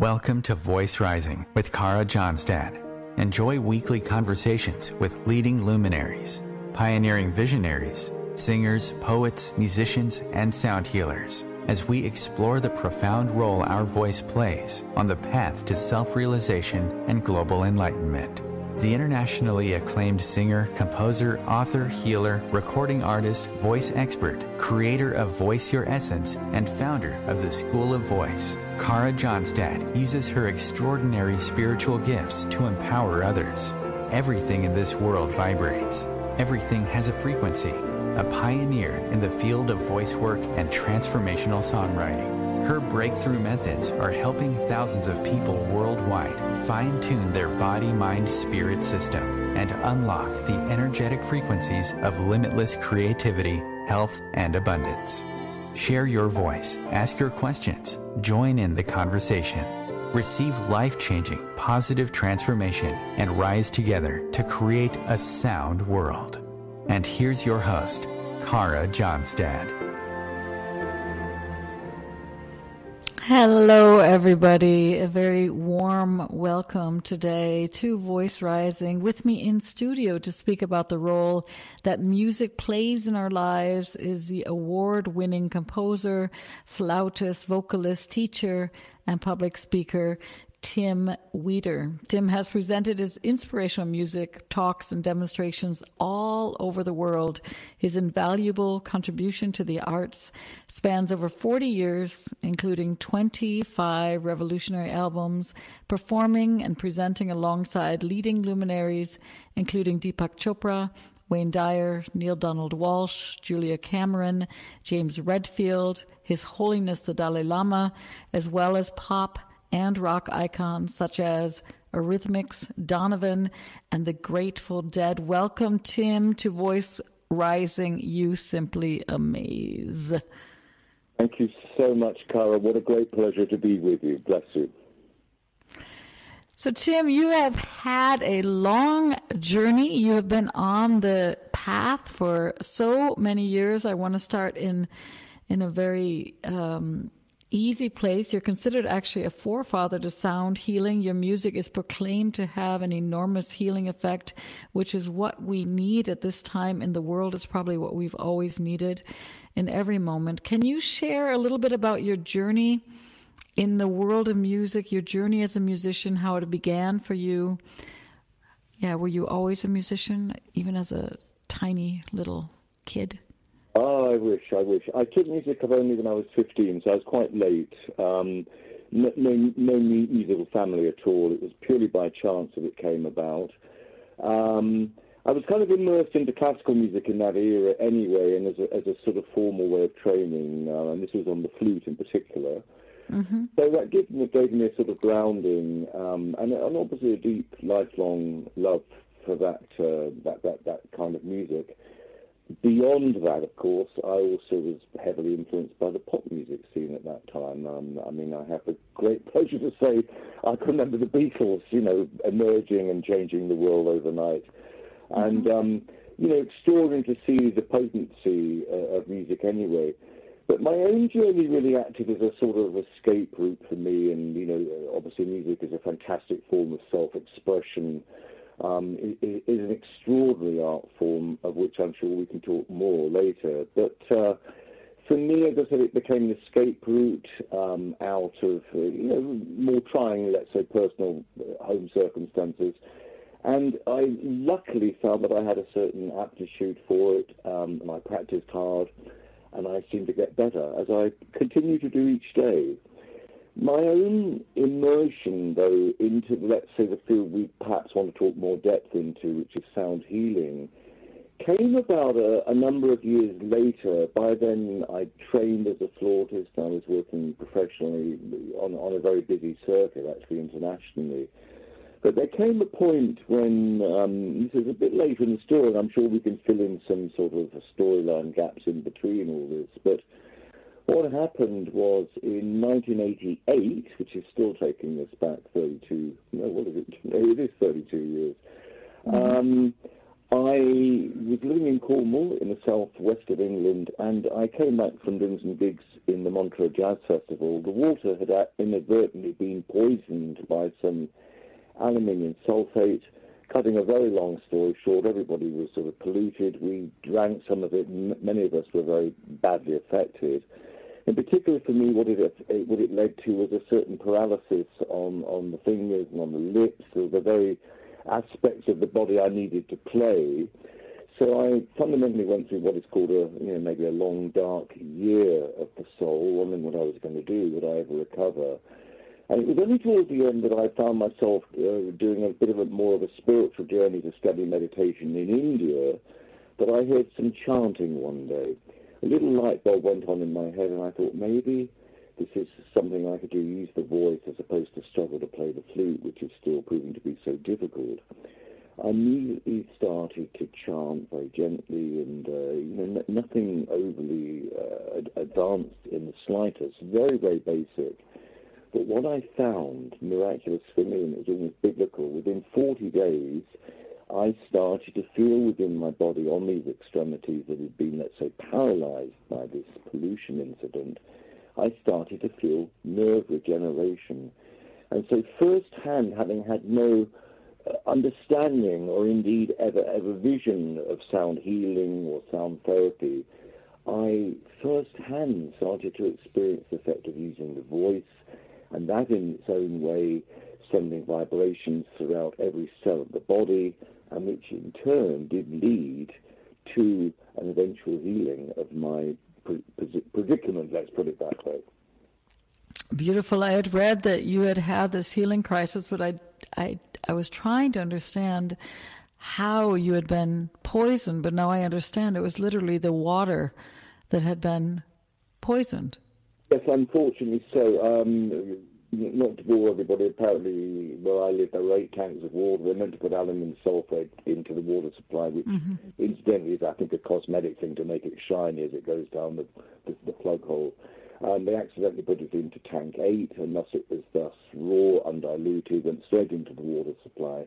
Welcome to Voice Rising with Kara Johnstad. Enjoy weekly conversations with leading luminaries, pioneering visionaries, singers, poets, musicians, and sound healers as we explore the profound role our voice plays on the path to self-realization and global enlightenment. The internationally acclaimed singer, composer, author, healer, recording artist, voice expert, creator of Voice Your Essence, and founder of the School of Voice, Kara Johnstad uses her extraordinary spiritual gifts to empower others. Everything in this world vibrates. Everything has a frequency. A pioneer in the field of voice work and transformational songwriting. Her breakthrough methods are helping thousands of people worldwide fine-tune their body-mind-spirit system and unlock the energetic frequencies of limitless creativity, health, and abundance. Share your voice, ask your questions, join in the conversation. Receive life-changing, positive transformation and rise together to create a sound world. And here's your host, Kara Johnstad. Hello, everybody. A very warm welcome today to Voice Rising. With me in studio to speak about the role that music plays in our lives is the award-winning composer, flautist, vocalist, teacher, and public speaker, Tim Wieder. Tim has presented his inspirational music, talks, and demonstrations all over the world. His invaluable contribution to the arts spans over 40 years, including 25 revolutionary albums, performing and presenting alongside leading luminaries, including Deepak Chopra, Wayne Dyer, Neil Donald Walsh, Julia Cameron, James Redfield, His Holiness the Dalai Lama, as well as pop and rock icons such as Eurythmics, Donovan, and the Grateful Dead. Welcome, Tim, to Voice Rising. You simply amaze. Thank you so much, Kara. What a great pleasure to be with you. Bless you. So, Tim, you have had a long journey. You have been on the path for so many years. I want to start in a very easy place. You're considered actually a forefather to sound healing. Your music is proclaimed to have an enormous healing effect, which is what we need at this time in the world. It's probably what we've always needed in every moment. Can you share a little bit about your journey in the world of music, your journey as a musician, how it began for you? Yeah, were you always a musician, even as a tiny little kid? Oh, I wish. I took music up only when I was 15, so I was quite late. No musical family at all. It was purely by chance that it came about. I was kind of immersed into classical music in that era anyway, and as a sort of formal way of training, and this was on the flute in particular. Mm-hmm. So that gave me a sort of grounding, and obviously a deep, lifelong love for that kind of music. Beyond that, of course, I also was heavily influenced by the pop music scene at that time. I have the great pleasure to say I can remember the Beatles, emerging and changing the world overnight. Mm-hmm. And, extraordinary to see the potency of music anyway. But my own journey really acted as a sort of escape route for me. And, obviously music is a fantastic form of self-expression. Is an extraordinary art form of which I'm sure we can talk more later. But for me, as I said, it became an escape route out of, more trying, let's say, personal home circumstances. And I luckily found that I had a certain aptitude for it, and I practiced hard, and I seemed to get better, as I continue to do each day. My own immersion, though, into, let's say, the field we perhaps want to talk more depth into, which is sound healing, came about a number of years later. By then, I trained as a flautist. I was working professionally on a very busy circuit, actually, internationally. But there came a point when, this is a bit later in the story, and I'm sure we can fill in some sort of storyline gaps in between all this, but what happened was in 1988, which is still taking us back 32, no, what is it? No, it is 32 years. Mm-hmm. I was living in Cornwall in the southwest of England, and I came back from doing some gigs in the Montreux Jazz Festival. The water had inadvertently been poisoned by some aluminium sulfate. Cutting a very long story short, everybody was sort of polluted. We drank some of it. Many of us were very badly affected. In particular for me, what it led to was a certain paralysis on the fingers and on the lips, of the very aspects of the body I needed to play. So I fundamentally went through what is called maybe a long, dark year of the soul, wondering what I was going to do, would I ever recover? And it was only towards the end that I found myself doing a bit of more of a spiritual journey to study meditation in India, that I heard some chanting one day. A little light bulb went on in my head, and I thought maybe this is something I could do, use the voice as opposed to struggle to play the flute, which is still proving to be so difficult. I immediately started to chant very gently, and nothing overly advanced in the slightest, very, very basic. But what I found miraculous for me, and it was almost biblical, within 40 days, I started to feel within my body, on these extremities that had been, let's say, paralyzed by this pollution incident, I started to feel nerve regeneration. And so firsthand, having had no understanding or indeed ever vision of sound healing or sound therapy, I firsthand started to experience the effect of using the voice, and that in its own way sending vibrations throughout every cell of the body, and which in turn did lead to an eventual healing of my predicament, let's put it that way. Beautiful. I had read that you had this healing crisis, but I was trying to understand how you had been poisoned, but now I understand it was literally the water that had been poisoned. Yes, unfortunately so. Not to bore everybody, apparently where I live there were 8 tanks of water. They're meant to put aluminium sulfate into the water supply, which incidentally is, I think, a cosmetic thing to make it shiny as it goes down the plug hole. They accidentally put it into tank 8, and thus it was raw, undiluted, went straight into the water supply.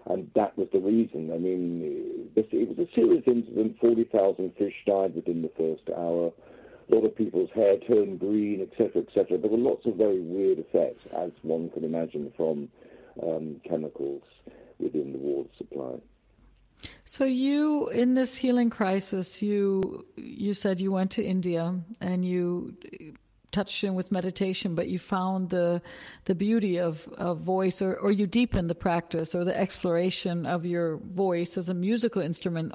And that was the reason. I mean, it was a serious incident. 40,000 fish died within the first hour. A lot of people's hair turned green, etc., etc. There were lots of very weird effects, as one can imagine, from chemicals within the water supply. So you, in this healing crisis, you said you went to India and you touched in with meditation, but you found the beauty of voice, or you deepened the practice or the exploration of your voice as a musical instrument.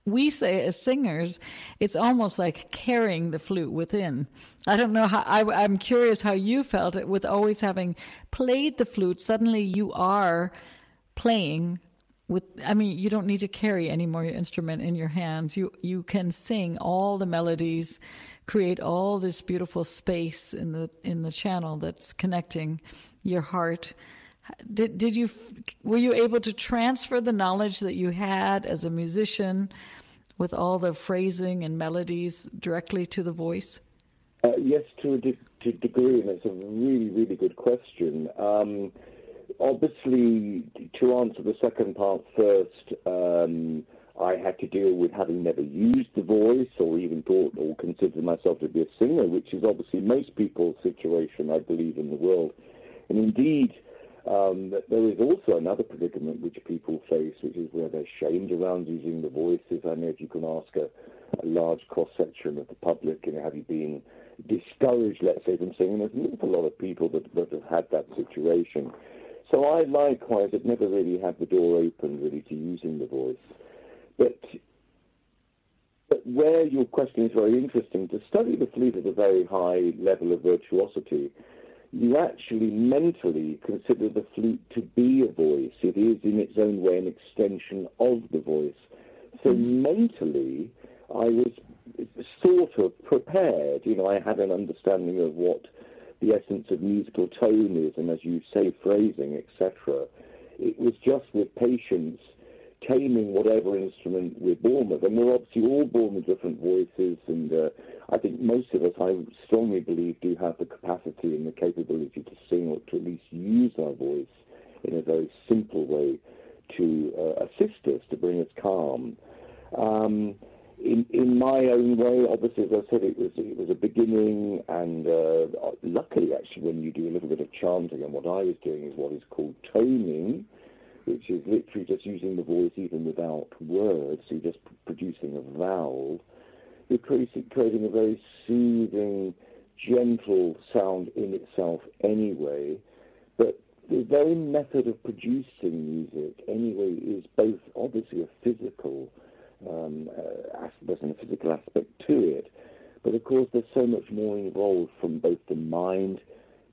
We say as singers, it's almost like carrying the flute within. I don't know how, I'm curious how you felt it with always having played the flute. Suddenly you are playing with, you don't need to carry anymore your instrument in your hands. You can sing all the melodies, create all this beautiful space in the channel that's connecting your heart. Were you able to transfer the knowledge that you had as a musician with all the phrasing and melodies directly to the voice? Yes, to a degree, and it's a really, really good question. Obviously, to answer the second part first, I had to deal with having never used the voice or even thought or considered myself to be a singer, which is obviously most people's situation, I believe, in the world. And indeed, there is also another predicament which people face, which is where they're shamed around using the voices. I know if you can ask a large cross-section of the public, have you been discouraged, let's say, from singing? There's an awful lot of people that have had that situation. So I, likewise, have never really had the door open, really, to using the voice. But where your question is very interesting, to study the flute at a very high level of virtuosity, you actually mentally consider the flute to be a voice. It is in its own way an extension of the voice. So mentally, I was sort of prepared. I had an understanding of what the essence of musical tone is, and as you say, phrasing, etc. It was just with patience, taming whatever instrument we're born with. And we're obviously all born with different voices, and I think most of us, I strongly believe, do have the capacity and the capability to sing, or to at least use our voice in a very simple way to assist us, to bring us calm. In my own way, obviously, as I said, it was a beginning, and luckily, actually, when you do a little bit of chanting, and what I was doing is what is called toning, which is literally just using the voice even without words, so you're just producing a vowel. You're creating a very soothing, gentle sound in itself anyway, but the very method of producing music anyway is both obviously a physical there's a physical aspect to it, but of course there's so much more involved from both the mind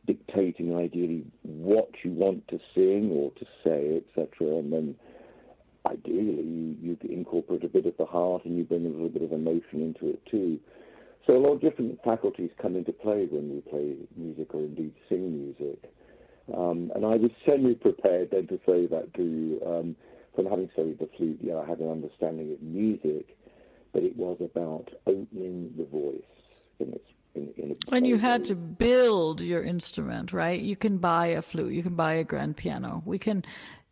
dictating ideally what you want to sing or to say, etc., and then ideally you incorporate a bit of the heart and you bring a little bit of emotion into it too. So a lot of different faculties come into play when we play music or indeed sing music. And I was semi-prepared then to say that to you. From having studied the flute, I had an understanding of music, but it was about opening the voice. And you had to build your instrument, right? You can buy a flute, you can buy a grand piano. We can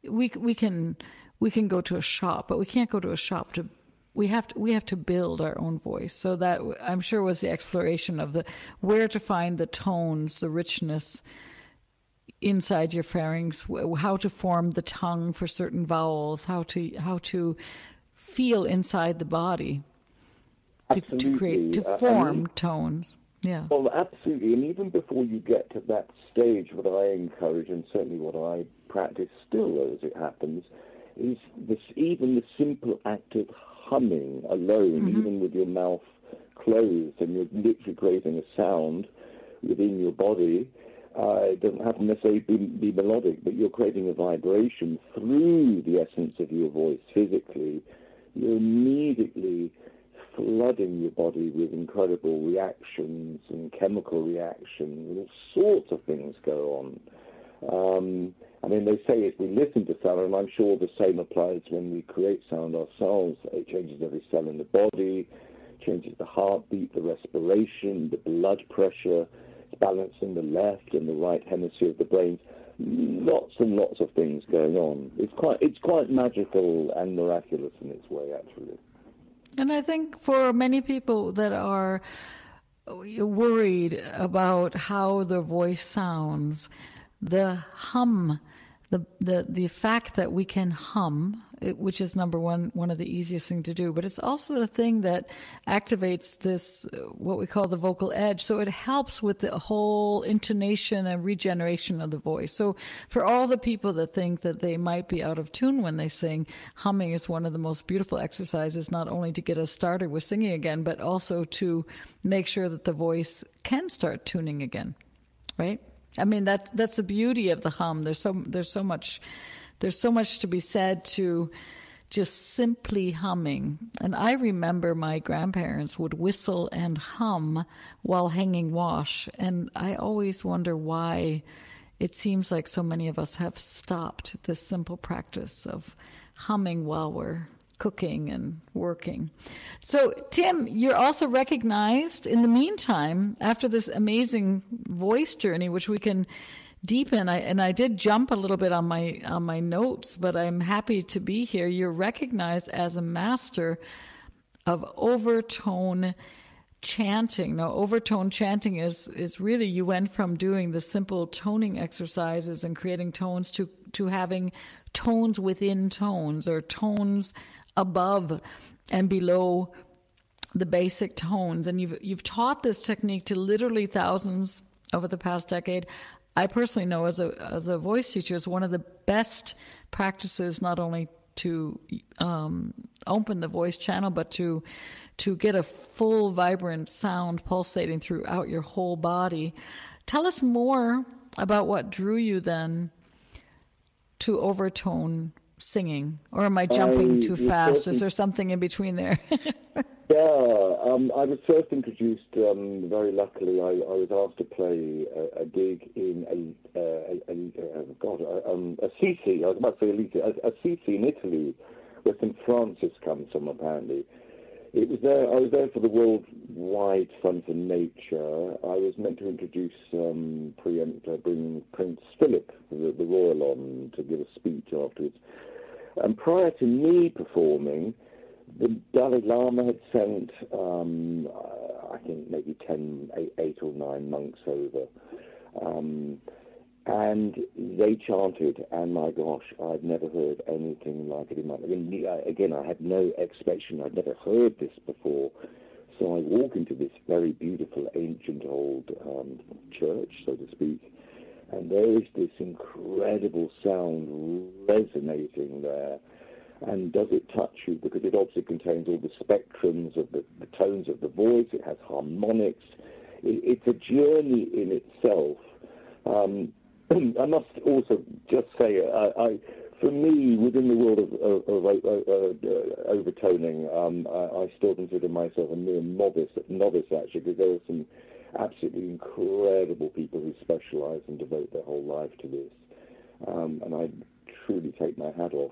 go to a shop, but we can't go to a shop to. We have to build our own voice. So that, I'm sure, was the exploration of where to find the tones, the richness inside your pharynx, how to form the tongue for certain vowels, how to feel inside the body to form tones. Yeah. Well, absolutely. And even before you get to that stage, what I encourage, and certainly what I practice still as it happens, is even the simple act of humming alone, even with your mouth closed, and you're literally creating a sound within your body. It doesn't have to necessarily be melodic, but you're creating a vibration through the essence of your voice physically. You're immediately flooding your body with incredible reactions and chemical reactions, and all sorts of things go on. I mean, they say if we listen to sound, and I'm sure the same applies when we create sound ourselves, it changes every cell in the body, changes the heartbeat, the respiration, the blood pressure, balancing the left and the right hemisphere of the brain. Lots and lots of things going on. It's quite magical and miraculous in its way, actually. And I think for many people that are worried about how their voice sounds, the hum, the fact that we can hum, which is number one of the easiest thing to do, but it's also the thing that activates this, what we call the vocal edge. So it helps with the whole intonation and regeneration of the voice. So for all the people that think that they might be out of tune when they sing, humming is one of the most beautiful exercises, not only to get us started with singing again, but also to make sure that the voice can start tuning again, right? I mean, that's the beauty of the hum. There's so much to be said to just simply humming. And I remember my grandparents would whistle and hum while hanging wash, and I always wonder why it seems like so many of us have stopped this simple practice of humming while we're cooking and working. So, Tim, you're also recognized in the meantime, after this amazing voice journey, which we can deepen. I did jump a little bit on my notes, but I'm happy to be here. You're recognized as a master of overtone chanting. Now, overtone chanting is really, you went from doing the simple toning exercises and creating tones to having tones within tones, or tones above and below the basic tones. And you've taught this technique to literally thousands over the past decade. I personally know as a voice teacher, it's one of the best practices, not only to open the voice channel, but to get a full vibrant sound pulsating throughout your whole body. Tell us more about what drew you then to overtone singing, or am I jumping too fast? Is there something in between there? I was first introduced, very luckily, I was asked to play a gig in Assisi. I was about to say Assisi in Italy, where St. Francis comes from, apparently. I was there for the Worldwide Fund for Nature. I was meant to introduce, bring Prince Philip, the royal, on to give a speech afterwards. And prior to me performing, the Dalai Lama had sent, I think maybe 8 or 9 monks over. And they chanted, and my gosh, I'd never heard anything like it in my life. Again, I had no expectation. I'd never heard this before. So I walk into this very beautiful, ancient, old church, so to speak, and there is this incredible sound resonating there. And does it touch you? Because it obviously contains all the spectrums of the tones of the voice. It has harmonics. It's a journey in itself. I must also just say, for me, within the world of overtoning, I still consider myself a mere novice actually, because there are some absolutely incredible people who specialize and devote their whole life to this. And I truly take my hat off.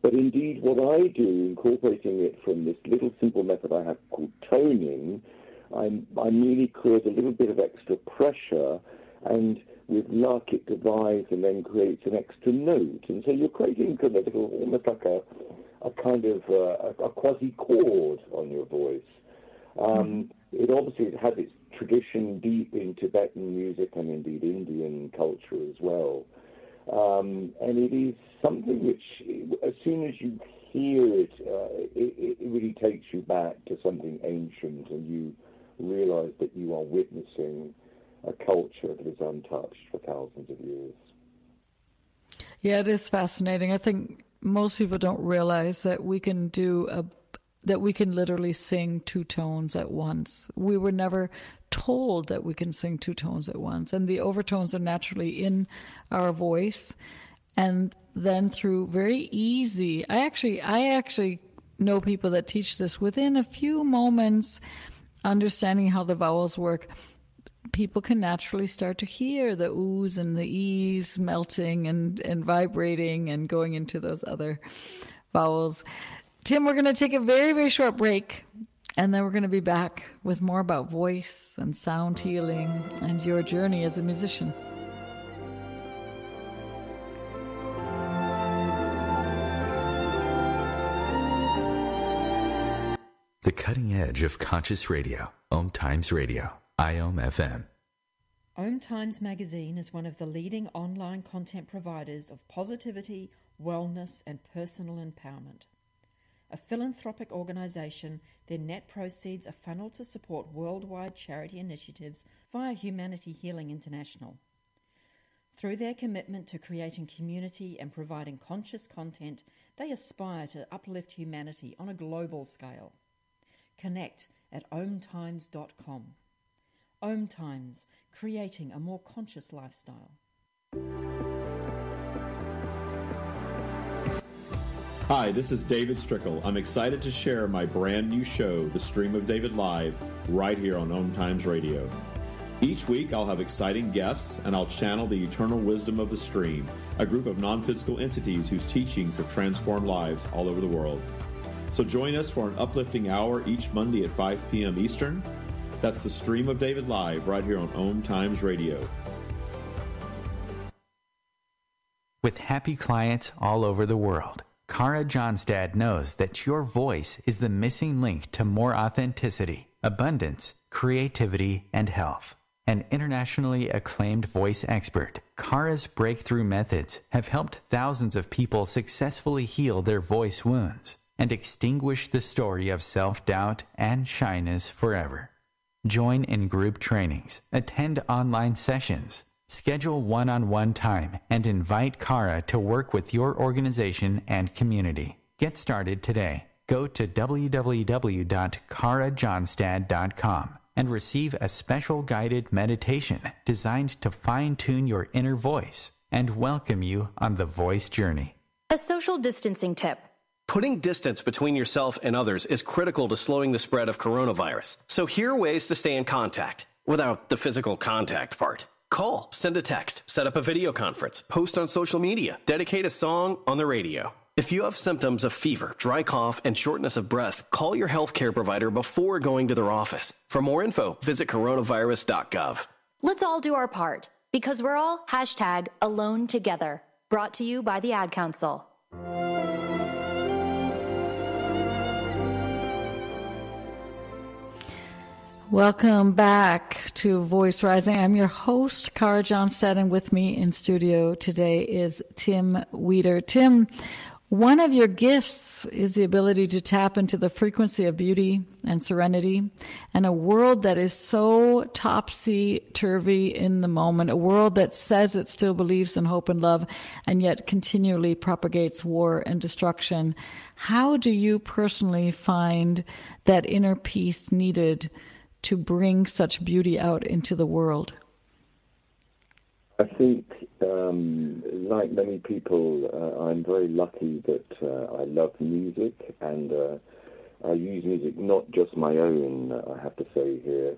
But indeed, what I do, incorporating it from this little simple method I have called toning, I merely create a little bit of extra pressure, and with luck it divides and then creates an extra note. And so you're creating kind of almost like a kind of a quasi-chord on your voice. It obviously has its tradition deep in Tibetan music and indeed Indian culture as well. And it is something which, as soon as you hear it, it really takes you back to something ancient, and you realize that you are witnessing a culture that is untouched for thousands of years. Yeah, it is fascinating. I think most people don't realize that we can literally sing 2 tones at once. We were never told that we can sing 2 tones at once, and the overtones are naturally in our voice. And then through very easy, I actually know people that teach this within a few moments, understanding how the vowels work. People can naturally start to hear the oohs and the e's melting and vibrating and going into those other vowels. Tim, we're going to take a very, very short break, and then we're going to be back with more about voice and sound healing and your journey as a musician. The cutting edge of conscious radio, OMTimes Radio, IOM FM. OMTimes magazine is one of the leading online content providers of positivity, wellness, and personal empowerment. A philanthropic organization, their net proceeds are funneled to support worldwide charity initiatives via Humanity Healing International. Through their commitment to creating community and providing conscious content, they aspire to uplift humanity on a global scale. Connect at OMTimes.com. OMTimes, creating a more conscious lifestyle. Hi, this is David Strickle. I'm excited to share my brand new show, The Stream of David Live, right here on OMTimes Radio. Each week I'll have exciting guests, and I'll channel the eternal wisdom of the stream, a group of non-physical entities whose teachings have transformed lives all over the world. So join us for an uplifting hour each Monday at 5 p.m. Eastern. That's The Stream of David Live right here on OMTimes Radio. With happy clients all over the world, Kara Johnstad knows that your voice is the missing link to more authenticity, abundance, creativity, and health. An internationally acclaimed voice expert, Kara's breakthrough methods have helped thousands of people successfully heal their voice wounds and extinguish the story of self-doubt and shyness forever. Join in group trainings, attend online sessions, schedule one-on-one time, and invite Kara to work with your organization and community. Get started today. Go to www.karajohnstad.com and receive a special guided meditation designed to fine-tune your inner voice and welcome you on the voice journey. A social distancing tip. Putting distance between yourself and others is critical to slowing the spread of coronavirus. So here are ways to stay in contact without the physical contact part. Call, send a text, set up a video conference, post on social media, dedicate a song on the radio. If you have symptoms of fever, dry cough, and shortness of breath, call your healthcare provider before going to their office. For more info, visit coronavirus.gov. Let's all do our part, because we're all #alone together. Brought to you by the Ad Council. Welcome back to Voice Rising. I'm your host, Kara Johnstad, and with me in studio today is Tim Weeder. Tim, one of your gifts is the ability to tap into the frequency of beauty and serenity and a world that is so topsy-turvy in the moment, a world that says it still believes in hope and love and yet continually propagates war and destruction. How do you personally find that inner peace needed to bring such beauty out into the world? I think, like many people, I'm very lucky that I love music, and I use music, not just my own, I have to say here,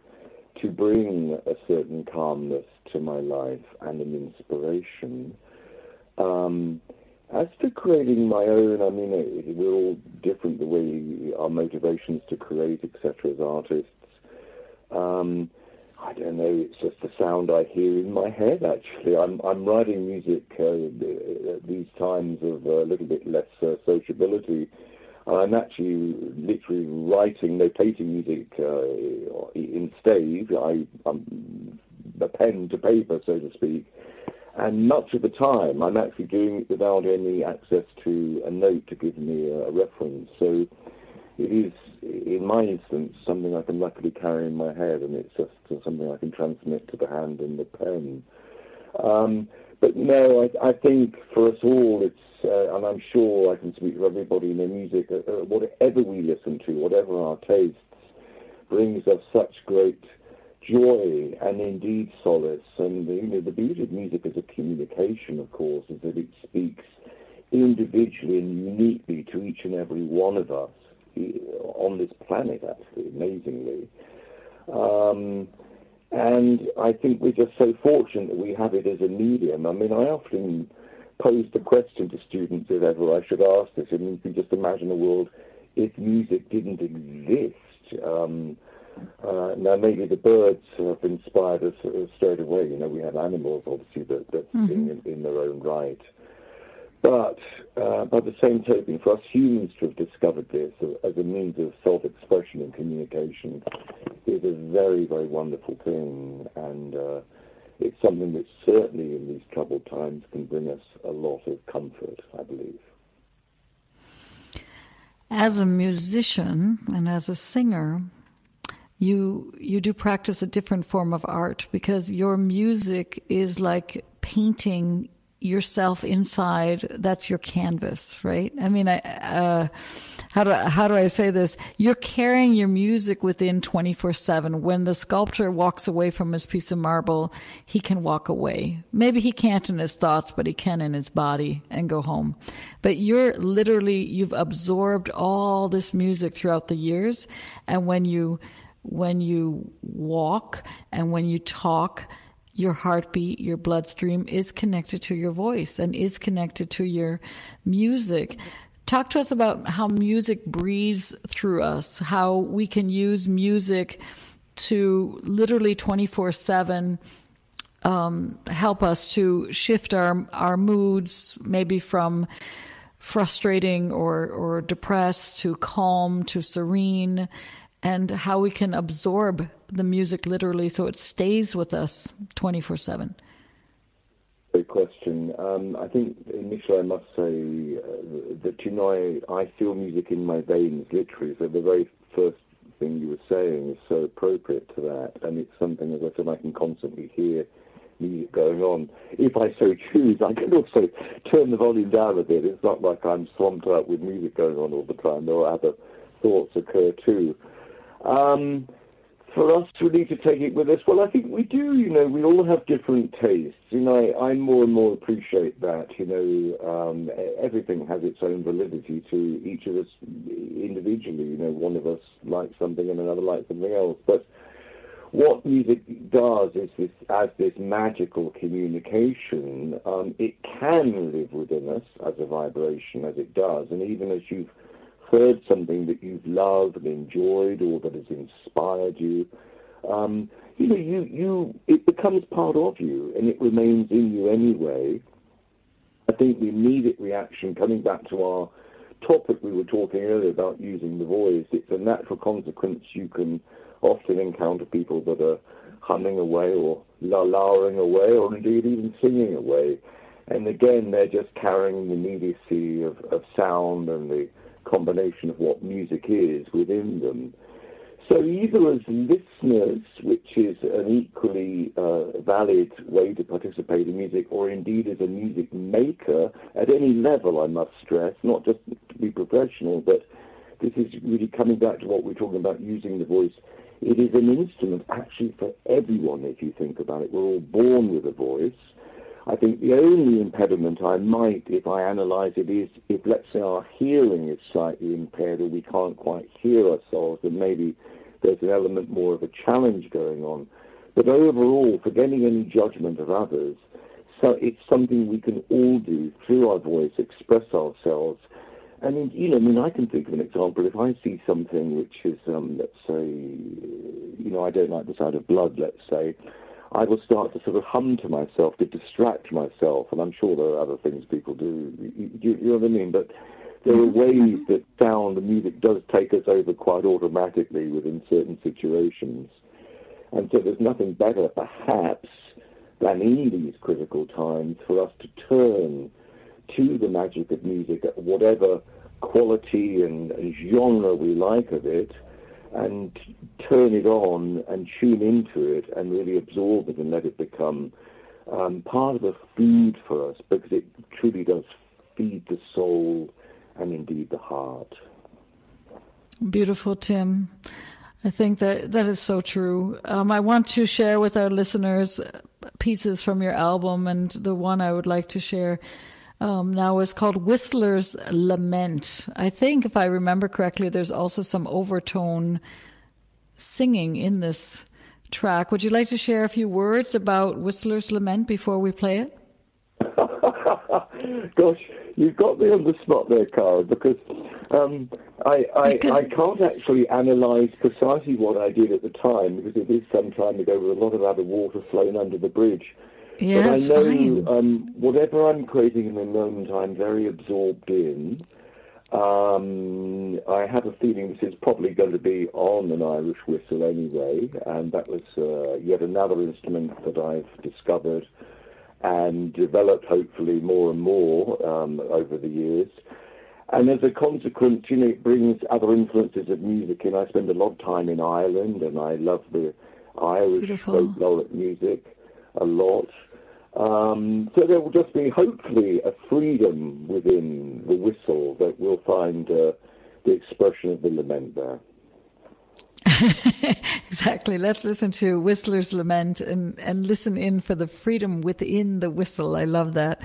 to bring a certain calmness to my life and an inspiration. As for creating my own, I mean, we're all different, the way our motivations to create, etc., as artists. I don't know, it's just the sound I hear in my head, actually. I'm writing music at these times of a little bit less sociability. I'm actually literally notating music in stave. I'm a pen to paper, so to speak. And much of the time, I'm actually doing it without any access to a note to give me a reference. So it is, in my instance, something I can luckily carry in my head, and it's just something I can transmit to the hand and the pen. But no, I think for us all, it's, and I'm sure I can speak for everybody in the music, whatever we listen to, whatever our tastes, brings us such great joy and indeed solace. And the beauty of music as a communication, of course, is that it speaks individually and uniquely to each and every one of us on this planet, actually, amazingly. And I think we're just so fortunate that we have it as a medium. I mean, I often pose the question to students, if ever I should ask this, I mean, if you just imagine a world if music didn't exist. Now, maybe the birds have inspired us straight away. You know, we have animals, obviously, that sing in their own right. But by the same token, for us humans to have discovered this as a means of self-expression and communication is a very, very wonderful thing. And it's something that certainly in these troubled times can bring us a lot of comfort, I believe. As a musician and as a singer, you do practice a different form of art, because your music is like painting yourself inside. That's your canvas, right? I mean, how do I say this? You're carrying your music within 24/7. When the sculptor walks away from his piece of marble, he can walk away. Maybe he can't in his thoughts, but he can in his body and go home. But you've absorbed all this music throughout the years, and when you walk and when you talk, your heartbeat, your bloodstream is connected to your voice and is connected to your music. Talk to us about how music breathes through us, how we can use music to literally 24/7 help us to shift our moods, maybe from frustrating or depressed to calm to serene, and how we can absorb the music literally so it stays with us 24/7. Great question. I think initially I must say that, I feel music in my veins, literally. So the very first thing you were saying is so appropriate to that. And it's something, as I said, I can constantly hear music going on. If I so choose, I can also turn the volume down a bit. It's not like I'm swamped out with music going on all the time. There are other thoughts occur too. For us to need to take it with us, well, I think we do, we all have different tastes. I more and more appreciate that, everything has its own validity to each of us individually. One of us likes something and another likes something else. But what music does is this magical communication, it can live within us as a vibration, as it does. And even as you've heard something that you've loved and enjoyed or that has inspired you, it becomes part of you and it remains in you anyway. I think the immediate reaction, coming back to our topic we were talking earlier about using the voice, it's a natural consequence you can often encounter people that are humming away or la-la-ing away or indeed even singing away. And again, they're just carrying the immediacy of sound and the combination of what music is within them. So either as listeners, which is an equally valid way to participate in music, or indeed as a music maker at any level, I must stress, not just to be professional, but this is really coming back to what we're talking about, using the voice. It is an instrument actually for everyone, if you think about it. We're all born with a voice. I think the only impediment I might, if I analyse it, is if, let's say, our hearing is slightly impaired or we can't quite hear ourselves, then maybe there's an element more of a challenge going on. But overall, forgetting any judgment of others, so it's something we can all do through our voice, express ourselves. And, you know, I mean, I can think of an example. If I see something which is, let's say, you know, I don't like the sight of blood, let's say, I will start to sort of hum to myself, to distract myself, and I'm sure there are other things people do. You know what I mean? But there are ways that sound and music does take us over quite automatically within certain situations. And so there's nothing better, perhaps, than in these critical times for us to turn to the magic of music at whatever quality and genre we like of it, and turn it on and tune into it and really absorb it and let it become part of the food for us, because it truly does feed the soul and indeed the heart. Beautiful, Tim. I think that is so true. I want to share with our listeners pieces from your album, and the one I would like to share now is called Whistler's Lament. I think, if I remember correctly, there's also some overtone singing in this track. Would you like to share a few words about Whistler's Lament before we play it? Gosh, you've got me on the spot there, Kara, because I can't actually analyse precisely what I did at the time, because it is some time ago with a lot of other water flowing under the bridge. Yeah, but I know whatever I'm creating in the moment, I'm very absorbed in. I have a feeling this is probably going to be on an Irish whistle anyway, and that was yet another instrument that I've discovered and developed, hopefully, more and more over the years. And as a consequence, you know, it brings other influences of music in. I spend a lot of time in Ireland, and I love the Irish folkloric music a lot. So there will just be, hopefully, a freedom within the whistle that will find the expression of the lament there. Exactly. Let's listen to Whistler's Lament and listen in for the freedom within the whistle. I love that.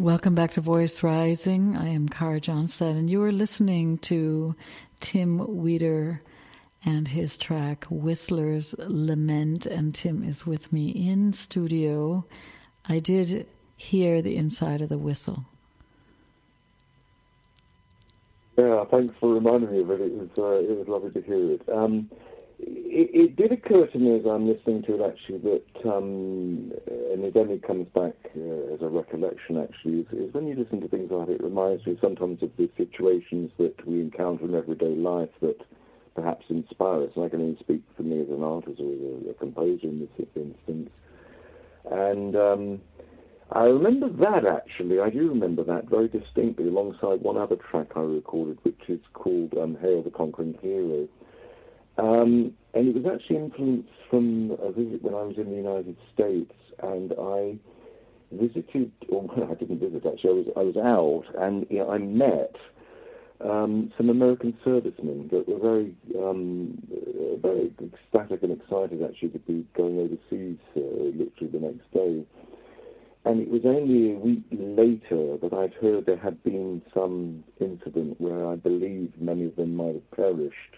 Welcome back to Voice Rising. I am Kara Johnstad, and you are listening to Tim Weider and his track Whistler's Lament, and Tim is with me in studio. I did hear the inside of the whistle. Yeah, thanks for reminding me of it. It was lovely to hear it. It did occur to me as I'm listening to it, actually, that, and it only comes back as a recollection, actually, is when you listen to things like it reminds me sometimes of the situations that we encounter in everyday life that perhaps inspire us. And I can only speak for me as an artist or a composer in this instance. And I remember that, actually. I do remember that very distinctly, alongside one other track I recorded, which is called Hail the Conquering Hero. And it was actually influenced from a visit when I was in the United States, and I visited, or I didn't visit actually, I was out, and I met some American servicemen that were very ecstatic and excited actually to be going overseas literally the next day. And it was only a week later that I'd heard there had been some incident where I believe many of them might have perished.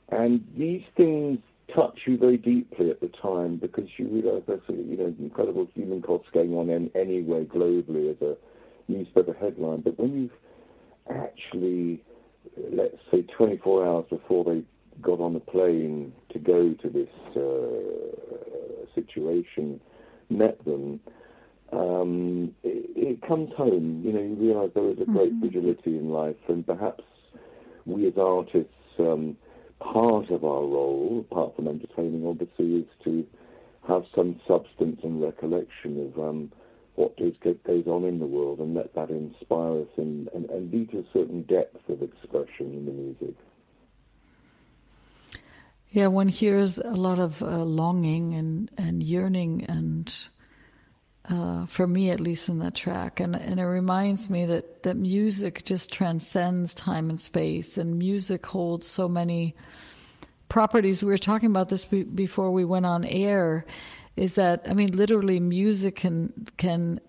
And these things touch you very deeply at the time because you realise there's incredible human costs going on anyway globally as a newspaper headline. But when you've actually, let's say 24 hours before they got on the plane to go to this situation, met them, it comes home. You realise there is a great fragility in life, and perhaps we as artists, part of our role, apart from entertaining, obviously, is to have some substance and recollection of what goes on in the world, and let that inspire us and lead to a certain depth of expression in the music. Yeah, one hears a lot of longing and yearning, and for me at least in that track, and it reminds me that music just transcends time and space, and music holds so many properties. We were talking about this before we went on air, is that, I mean, literally music can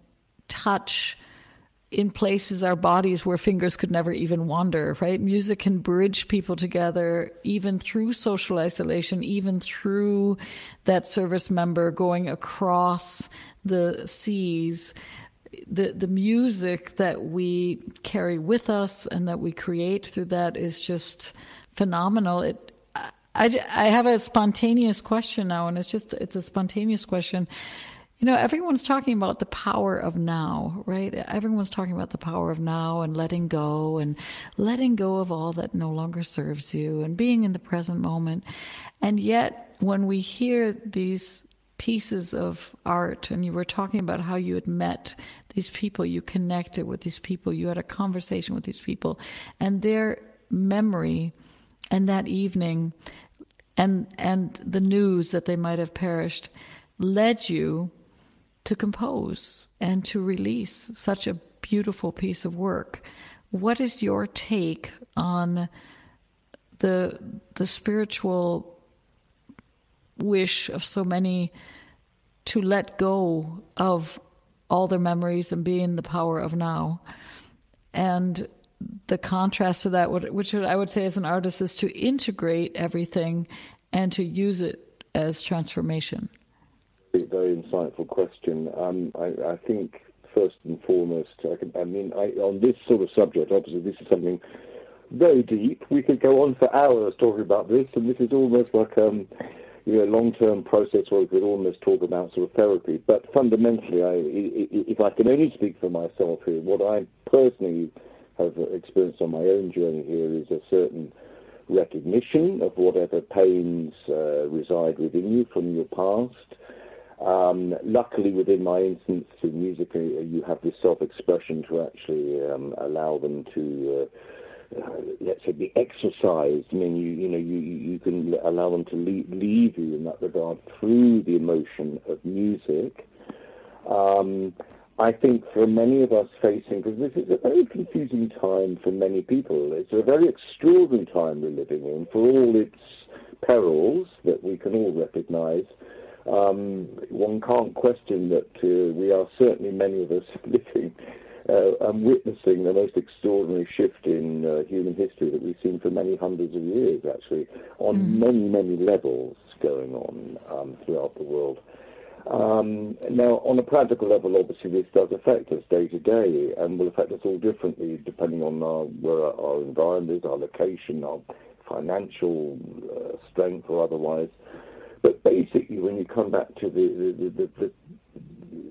touch in places, our bodies, where fingers could never even wander, right? Music can bridge people together, even through social isolation, even through that service member going across the seas. The music that we carry with us and that we create through that is just phenomenal. I have a spontaneous question now, and it's a spontaneous question. Everyone's talking about the power of now, right? Everyone's talking about the power of now and letting go of all that no longer serves you and being in the present moment. And yet, when we hear these pieces of art, and you were talking about how you had met these people, you connected with these people, you had a conversation with these people, and their memory and that evening and the news that they might have perished led you to compose and to release such a beautiful piece of work. What is your take on the spiritual wish of so many to let go of all their memories and be in the power of now? And the contrast to that, which I would say as an artist, is to integrate everything and to use it as transformation. Very insightful question. I think first and foremost, on this sort of subject, obviously this is something very deep. We could go on for hours talking about this, and this is almost like a long-term process where we could almost talk about sort of therapy. But fundamentally, if I can only speak for myself here, what I personally have experienced on my own journey here is a certain recognition of whatever pains reside within you from your past. Luckily, within my instance in music, you have this self-expression to actually allow them to, let's say, be exercised. I mean, you can allow them to leave you in that regard through the emotion of music. I think for many of us facing, because this is a very confusing time for many people, it's a very extraordinary time we're living in, for all its perils that we can all recognize. one can't question that we are certainly, many of us, living and witnessing the most extraordinary shift in human history that we've seen for many hundreds of years, actually, on many, many levels going on throughout the world. Now, on a practical level, obviously, this does affect us day to day and will affect us all differently depending on where our environment is, our location, our financial strength or otherwise. But basically, when you come back to the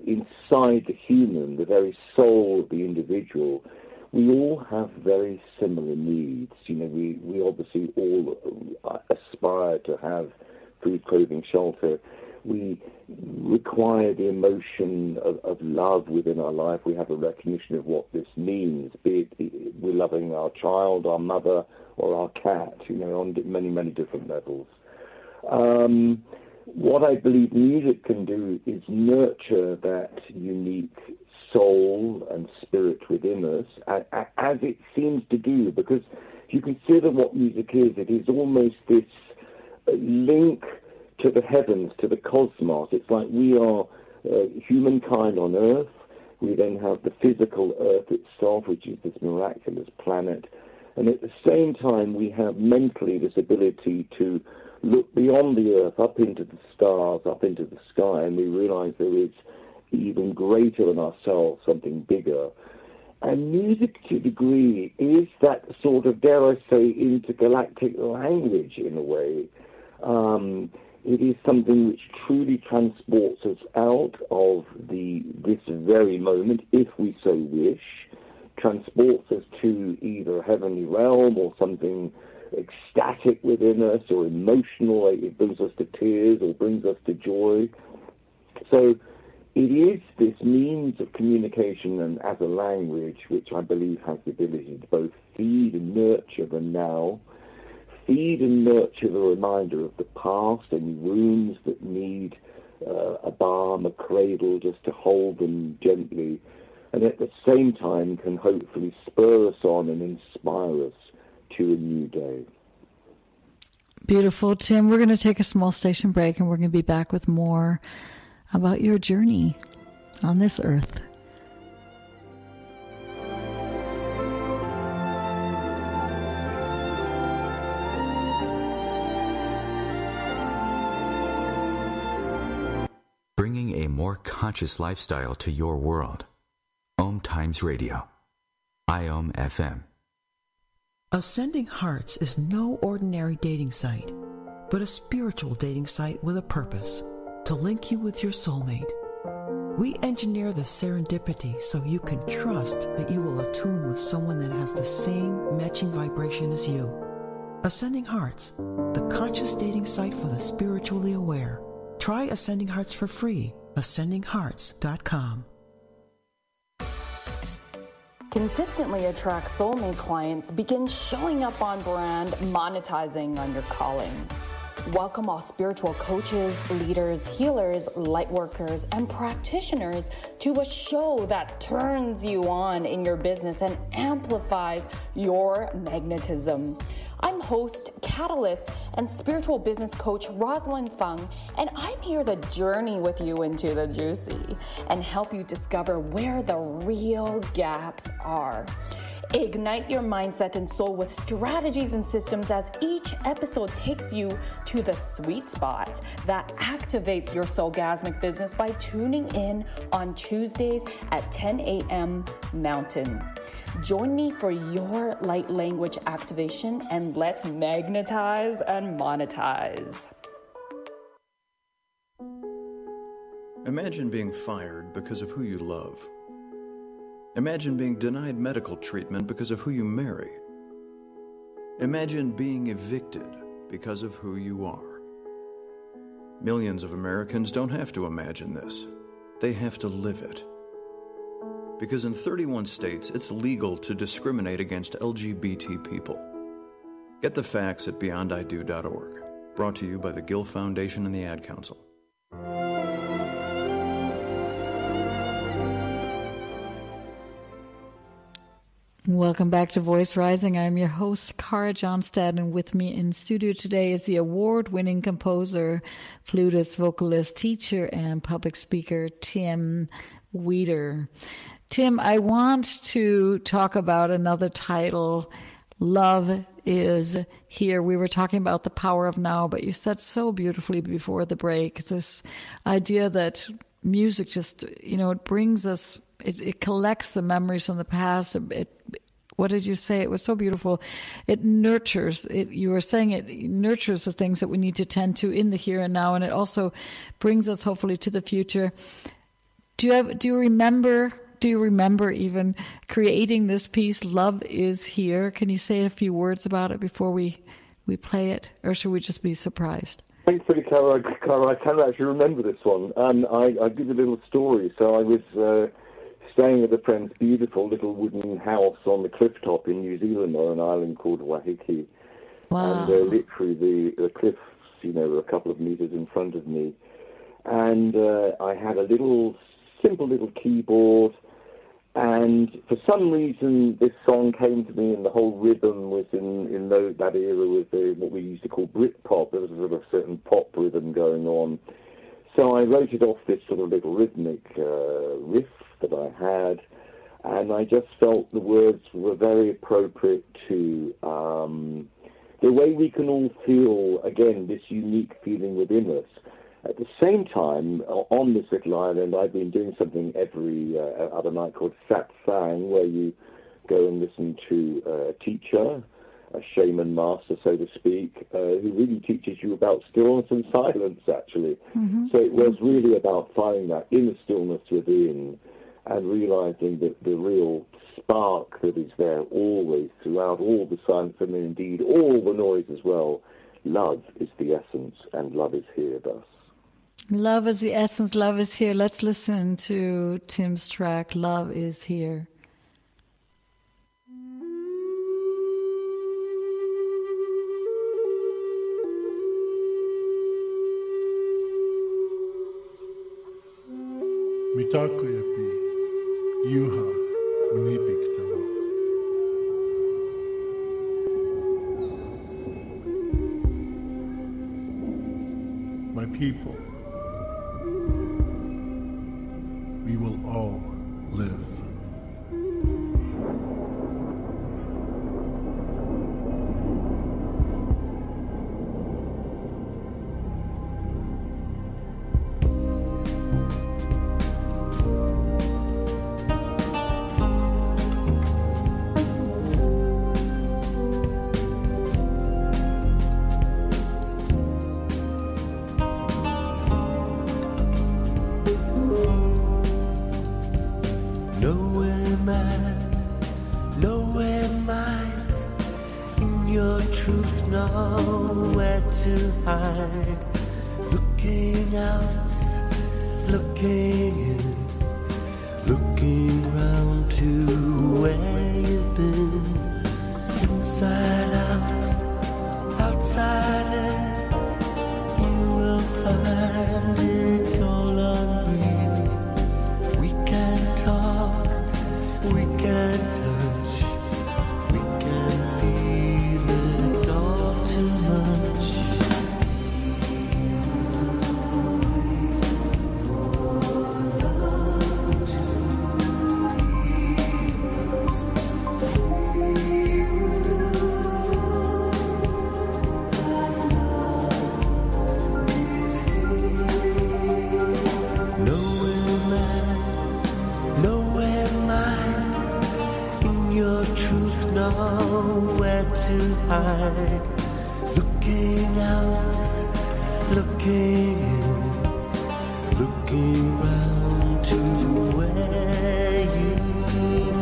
inside the human, the very soul of the individual, we all have very similar needs. You know, we obviously all aspire to have food, clothing, shelter. We require the emotion of love within our life. We have a recognition of what this means, be it we're loving our child, our mother, or our cat, you know, on many, many different levels. What I believe music can do is nurture that unique soul and spirit within us, as it seems to do, because if you consider what music is, it is almost this link to the heavens, to the cosmos. It's like we are humankind on Earth. We then have the physical Earth itself, which is this miraculous planet. And at the same time, we have mentally this ability to look beyond the Earth, up into the stars, up into the sky, and we realize there is even greater than ourselves, something bigger. And music, to a degree, is that sort of, dare I say, intergalactic language in a way. It is something which truly transports us out of this very moment, if we so wish, transports us to either a heavenly realm or something ecstatic within us, or emotional, like it brings us to tears or brings us to joy. So it is this means of communication and as a language which I believe has the ability to both feed and nurture the now, feed and nurture the reminder of the past, any wounds that need a balm, a cradle, just to hold them gently, and at the same time can hopefully spur us on and inspire us to a new day. Beautiful. Tim, we're going to take a small station break and we're going to be back with more about your journey on this earth. Bringing a more conscious lifestyle to your world. OMTimes Radio. IOM FM. Ascending Hearts is no ordinary dating site, but a spiritual dating site with a purpose, to link you with your soulmate. We engineer the serendipity so you can trust that you will attune with someone that has the same matching vibration as you. Ascending Hearts, the conscious dating site for the spiritually aware. Try Ascending Hearts for free, ascendinghearts.com. Consistently attract soulmate clients, begin showing up on brand, monetizing on your calling. Welcome all spiritual coaches, leaders, healers, light workers, and practitioners to a show that turns you on in your business and amplifies your magnetism. I'm host, catalyst, and spiritual business coach Rosalind Fung, and I'm here to journey with you into the juicy and help you discover where the real gaps are. Ignite your mindset and soul with strategies and systems as each episode takes you to the sweet spot that activates your soulgasmic business by tuning in on Tuesdays at 10 a.m. Mountain. Join me for your light language activation and let's magnetize and monetize. Imagine being fired because of who you love. Imagine being denied medical treatment because of who you marry. Imagine being evicted because of who you are. Millions of Americans don't have to imagine this. They have to live it. Because in 31 states, it's legal to discriminate against LGBT people. Get the facts at beyondido.org. Brought to you by the Gill Foundation and the Ad Council. Welcome back to Voice Rising. I'm your host, Kara Johnstad, and with me in studio today is the award-winning composer, flutist, vocalist, teacher, and public speaker, Tim Wieder. Tim, I want to talk about another title, Love is Here. We were talking about the power of now, but you said so beautifully before the break, this idea that music just, it brings us, it collects the memories from the past. What did you say? It was so beautiful. It nurtures. You were saying it nurtures the things that we need to tend to in the here and now, and it also brings us hopefully to the future. Do you remember even creating this piece, Love is Here? Can you say a few words about it before we play it, or should we just be surprised? Thankfully, Kara, I can actually remember this one. I'll give you a little story. So I was staying at a friend's beautiful little wooden house on the cliff top in New Zealand on an island called Waiheke. Wow. And literally the cliffs, were a couple of meters in front of me. And I had a simple little keyboard. And for some reason, this song came to me, and the whole rhythm was in that era was what we used to call Britpop. There was a sort of certain pop rhythm going on. So I wrote it off this sort of little rhythmic riff that I had, and I just felt the words were very appropriate to the way we can all feel, again, this unique feeling within us. At the same time, on this little island, I've been doing something every other night called satsang, where you go and listen to a teacher, a shaman master, so to speak, who really teaches you about stillness and silence, actually. Mm-hmm. So it was really about finding that inner stillness within and realizing that the real spark that is there always throughout all the silence and indeed all the noise as well. Love is the essence, and love is here thus. Love is the essence, love is here. Let's listen to Tim's track, Love is Here. Mitako yapi, yuha unipik tamo. My people, we will all live. Looking out, looking in, looking round to where you've been. Inside out, outside in, you will find it's all unreal. We can talk, we can touch, we can feel it's all too much. Nowhere to hide. Looking out, looking in, looking round to where you've been.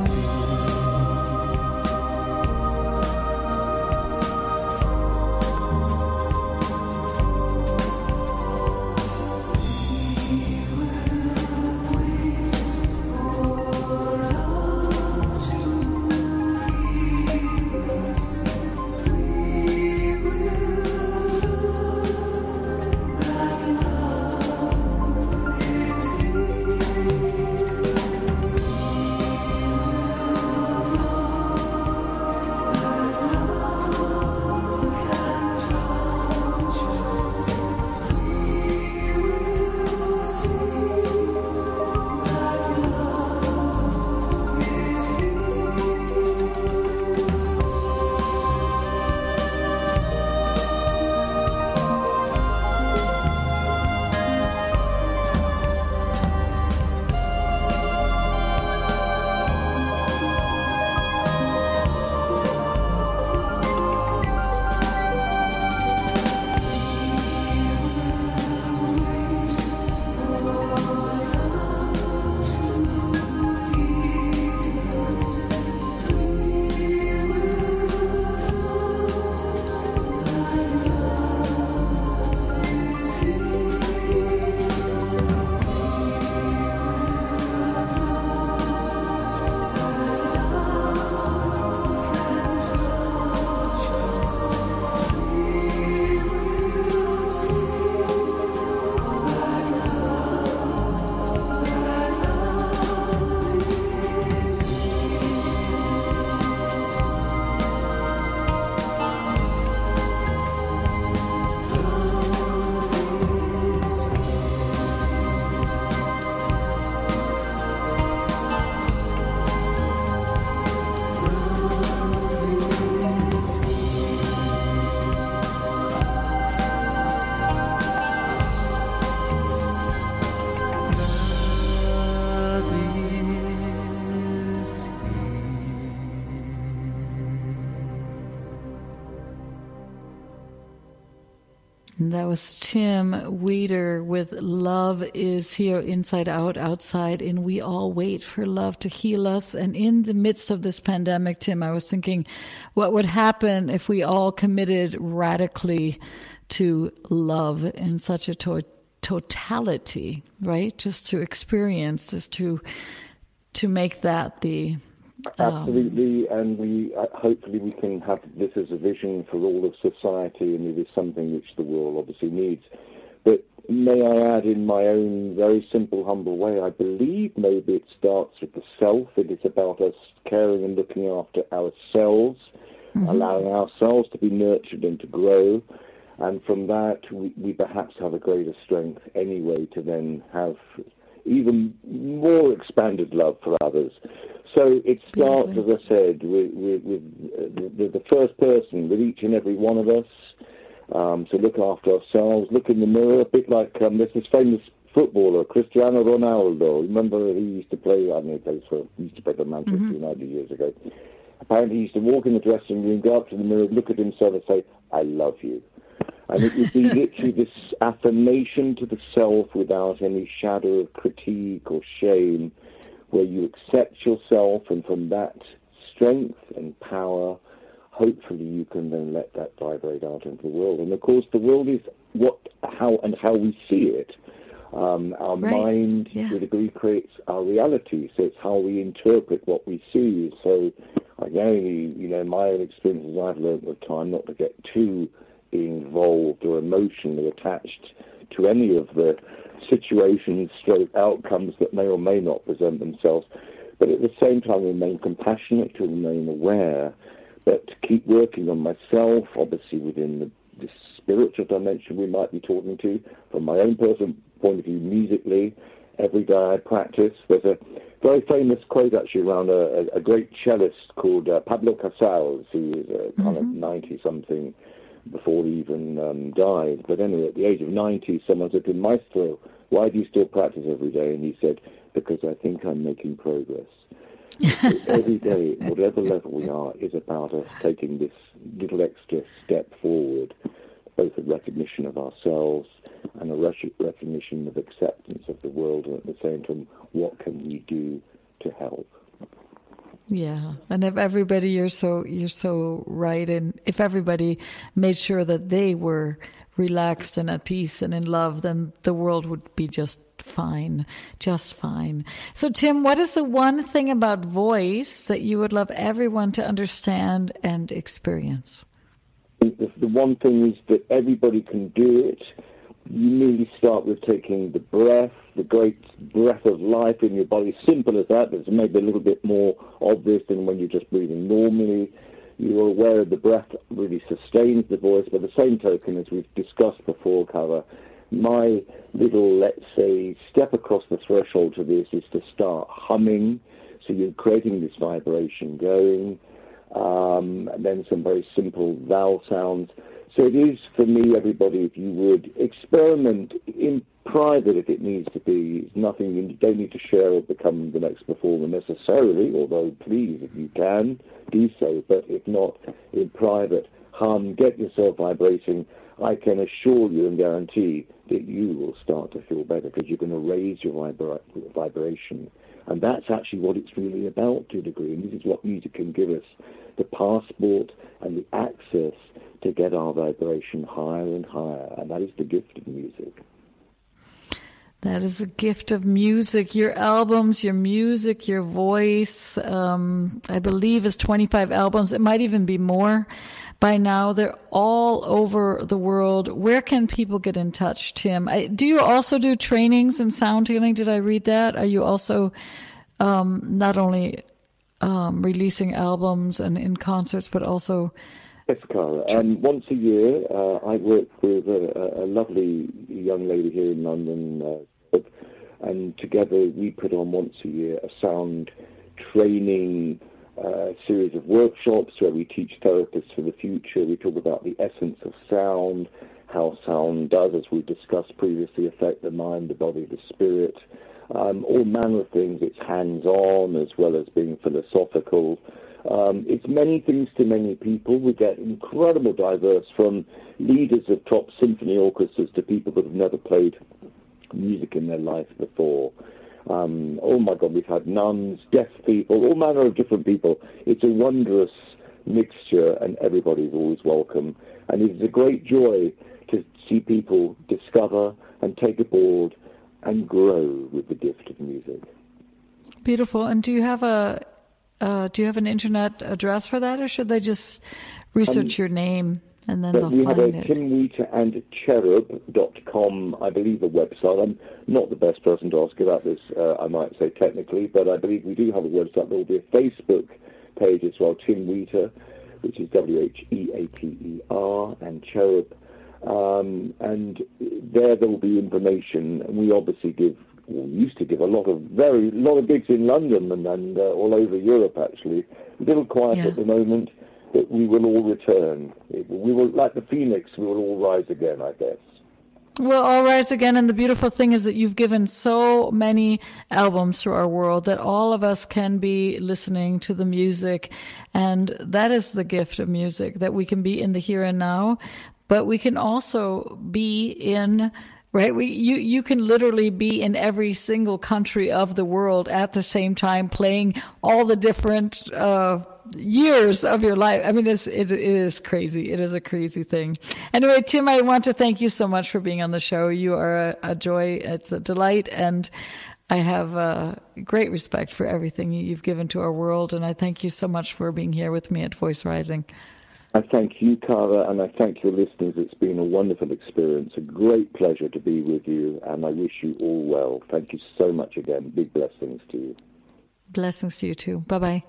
And that was Tim Weeder with Love is Here, Inside Out, Outside, and we all wait for love to heal us. And in the midst of this pandemic, Tim, I was thinking, what would happen if we all committed radically to love in such a totality, right? Just to experience, just to make that the... Absolutely, and we hopefully we can have this as a vision for all of society, and it is something which the world obviously needs. But may I add, in my own very simple, humble way, I believe maybe it starts with the self. It is about us caring and looking after ourselves, allowing ourselves to be nurtured and to grow, and from that we perhaps have a greater strength anyway to then have even more expanded love for others. So it starts, as I said, with the first person, with each and every one of us. So look after ourselves, look in the mirror, a bit like there's this famous footballer, Cristiano Ronaldo. Remember, he used to play, he used to play for Manchester United years ago. Apparently he used to walk in the dressing room, go up to the mirror, look at himself and say, I love you. And it would be literally this affirmation to the self without any shadow of critique or shame, where you accept yourself, and from that strength and power, hopefully you can then let that vibrate out into the world. And of course, the world is how we see it. Our mind, to a degree, creates our reality. So it's how we interpret what we see. So again, my own experiences, I've learned with time not to get too involved or emotionally attached to any of the situations, outcomes that may or may not present themselves, but at the same time remain compassionate, to remain aware, but to keep working on myself, obviously within the spiritual dimension we might be talking to. From my own personal point of view, musically, every day I practice. There's a very famous quote actually around a great cellist called Pablo Casals, who is kind of 90-something, before he even died. But anyway, at the age of 90, someone said to him, Maestro, why do you still practice every day? And he said, because I think I'm making progress. So every day, whatever level we are, is about us taking this little extra step forward, both a recognition of ourselves and a recognition of acceptance of the world, and at the same time, what can we do to help? Yeah, and if everybody, you're so right, and if everybody made sure that they were relaxed and at peace and in love, then the world would be just fine. So Tim, what is the one thing about voice that you would love everyone to understand and experience? The one thing is that everybody can do it. You merely start with taking the breath, the great breath of life in your body. Simple as that. It's maybe a little bit more obvious than when you're just breathing normally. You're aware of the breath really sustains the voice. By the same token, as we've discussed before, Kara, my little, let's say, step across the threshold to this is to start humming. So you're creating this vibration going. And then some very simple vowel sounds. So it is, for me, everybody, if you would, experiment in private if it needs to be. It's nothing, you don't need to share or become the next performer necessarily, although please, if you can, do so. But if not, in private, hum, get yourself vibrating. I can assure you and guarantee that you will start to feel better because you're going to raise your vibration. And that's actually what it's really about to a degree. And this is what music can give us, the passport and the access to get our vibration higher and higher. And that is the gift of music. That is a gift of music. Your albums, your music, your voice, I believe is 25 albums. It might even be more by now. They're all over the world. Where can people get in touch, Tim? Do you also do trainings in sound healing? Did I read that? Are you also not only releasing albums and in concerts, but also... Yes, Kara. Once a year, I work with a lovely young lady here in London, and together we put on once a year a sound training series of workshops where we teach therapists for the future. We talk about the essence of sound, how sound does, as we've discussed previously, affect the mind, the body, the spirit, all manner of things. It's hands-on as well as being philosophical. It's many things to many people. We get incredible diverse, from leaders of top symphony orchestras to people that have never played music in their life before. Oh my God, we've had nuns, deaf people, all manner of different people. It's a wondrous mixture, and everybody's always welcome. And it's a great joy to see people discover and take aboard and grow with the gift of music. Beautiful. And do you have an internet address for that, or should they just research your name and then they'll find it? We have a timweeterandcherub.com, I believe, a website. I'm not the best person to ask about this, I might say technically, but I believe we do have a website. There will be a Facebook page as well, Tim Wheater, which is WHEATER, and Cherub. And there will be information. And we obviously used to give a lot of gigs in London and all over Europe, actually. A little quiet at the moment, but we will all return. We will, like the phoenix, we will all rise again, I guess. We'll all rise again, and the beautiful thing is that you've given so many albums to our world that all of us can be listening to the music, and that is the gift of music, that we can be in the here and now, but we can also be in... Right, you can literally be in every single country of the world at the same time, playing all the different years of your life. I mean, it is crazy. It is a crazy thing. Anyway, Tim, I want to thank you so much for being on the show. You are a joy. It's a delight, and I have great respect for everything you've given to our world. And I thank you so much for being here with me at Voice Rising. I thank you, Kara, and I thank your listeners. It's been a wonderful experience, a great pleasure to be with you, and I wish you all well. Thank you so much again. Big blessings to you. Blessings to you too. Bye-bye.